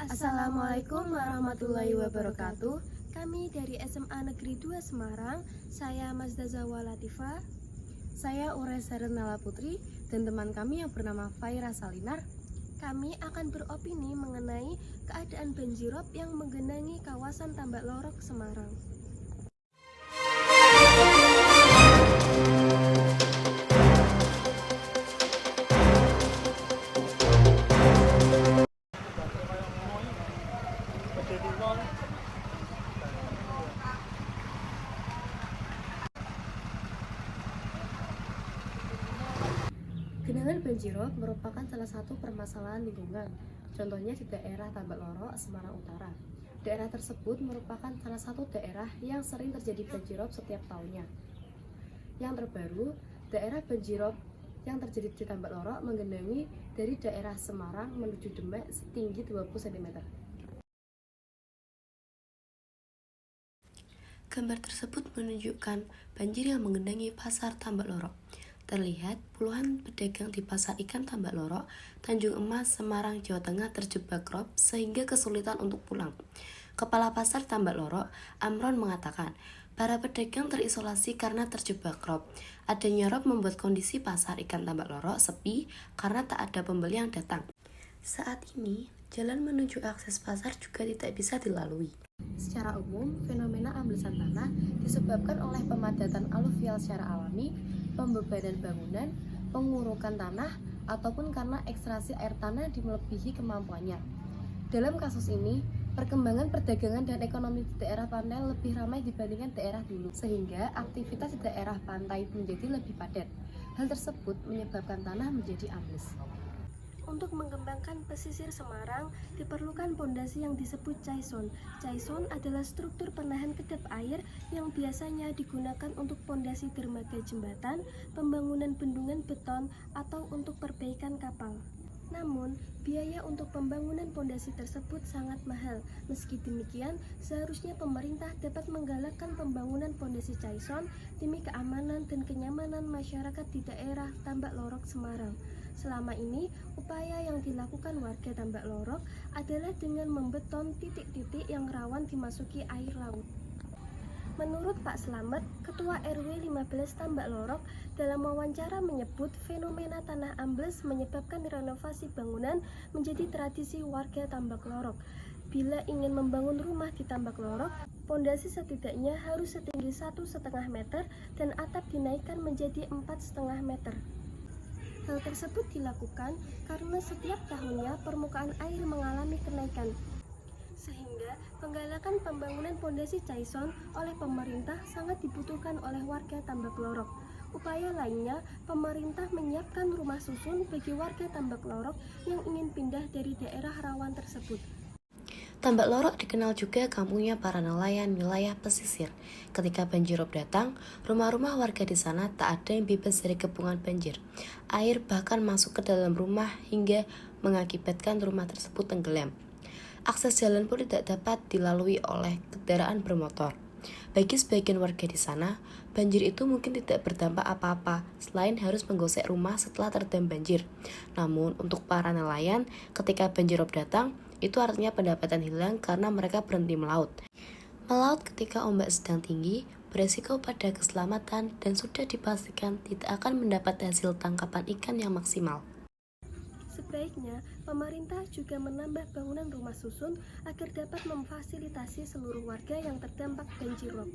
Assalamualaikum warahmatullahi wabarakatuh. Kami dari SMA Negeri 2 Semarang. Saya Mazda Zawa Latifah. Saya Ures Nala Putri dan teman kami yang bernama Faira Salinar. Kami akan beropini mengenai keadaan banjirop yang menggenangi kawasan Tambak Lorok, Semarang. Genangan banjirop merupakan salah satu permasalahan lingkungan, contohnya di daerah Tambak Lorok, Semarang Utara. Daerah tersebut merupakan salah satu daerah yang sering terjadi banjirop setiap tahunnya. Yang terbaru, daerah banjirop yang terjadi di Tambak Lorok menggenangi dari daerah Semarang menuju Demak setinggi 20 cm. Gambar tersebut menunjukkan banjir yang menggenangi pasar Tambak Lorok. Terlihat puluhan pedagang di pasar ikan Tambak Lorok, Tanjung Emas, Semarang, Jawa Tengah terjebak rob sehingga kesulitan untuk pulang. Kepala pasar Tambak Lorok, Amron, mengatakan, para pedagang terisolasi karena terjebak rob. Adanya rob membuat kondisi pasar ikan Tambak Lorok sepi karena tak ada pembeli yang datang. Saat ini, jalan menuju akses pasar juga tidak bisa dilalui. Secara umum, fenomena amblesan tanah disebabkan oleh pemadatan aluvial secara alami, pembebanan bangunan, pengurukan tanah, ataupun karena ekstraksi air tanah melebihi kemampuannya. Dalam kasus ini, perkembangan perdagangan dan ekonomi di daerah pantai lebih ramai dibandingkan daerah dulu, sehingga aktivitas di daerah pantai menjadi lebih padat. Hal tersebut menyebabkan tanah menjadi ambles. Untuk mengembangkan pesisir Semarang, diperlukan pondasi yang disebut caison. Caison adalah struktur penahan kedap air yang biasanya digunakan untuk pondasi dermaga jembatan, pembangunan bendungan beton, atau untuk perbaikan kapal. Namun, biaya untuk pembangunan pondasi tersebut sangat mahal. Meski demikian, seharusnya pemerintah dapat menggalakkan pembangunan pondasi caison demi keamanan dan kenyamanan masyarakat di daerah Tambak Lorok, Semarang. Selama ini, upaya yang dilakukan warga Tambak Lorok adalah dengan membeton titik-titik yang rawan dimasuki air laut. Menurut Pak Slamet, Ketua RW 15 Tambak Lorok, dalam wawancara menyebut fenomena tanah ambles menyebabkan renovasi bangunan menjadi tradisi warga Tambak Lorok. Bila ingin membangun rumah di Tambak Lorok, pondasi setidaknya harus setinggi 1,5 meter dan atap dinaikkan menjadi 4,5 meter. Hal tersebut dilakukan karena setiap tahunnya permukaan air mengalami kenaikan, sehingga penggalakan pembangunan pondasi caison oleh pemerintah sangat dibutuhkan oleh warga Tambak Lorok. Upaya lainnya, pemerintah menyiapkan rumah susun bagi warga Tambak Lorok yang ingin pindah dari daerah rawan tersebut. Tambak Lorok dikenal juga kampungnya para nelayan wilayah pesisir. Ketika banjirop datang, rumah-rumah warga di sana tak ada yang bebas dari kepungan banjir. Air bahkan masuk ke dalam rumah hingga mengakibatkan rumah tersebut tenggelam. Akses jalan pun tidak dapat dilalui oleh kendaraan bermotor. Bagi sebagian warga di sana, banjir itu mungkin tidak berdampak apa-apa selain harus menggosek rumah setelah terendam banjir. Namun, untuk para nelayan, ketika banjirop datang, itu artinya pendapatan hilang karena mereka berhenti melaut. Melaut ketika ombak sedang tinggi beresiko pada keselamatan dan sudah dipastikan tidak akan mendapat hasil tangkapan ikan yang maksimal. Sebaiknya, pemerintah juga menambah bangunan rumah susun agar dapat memfasilitasi seluruh warga yang terdampak banjirop.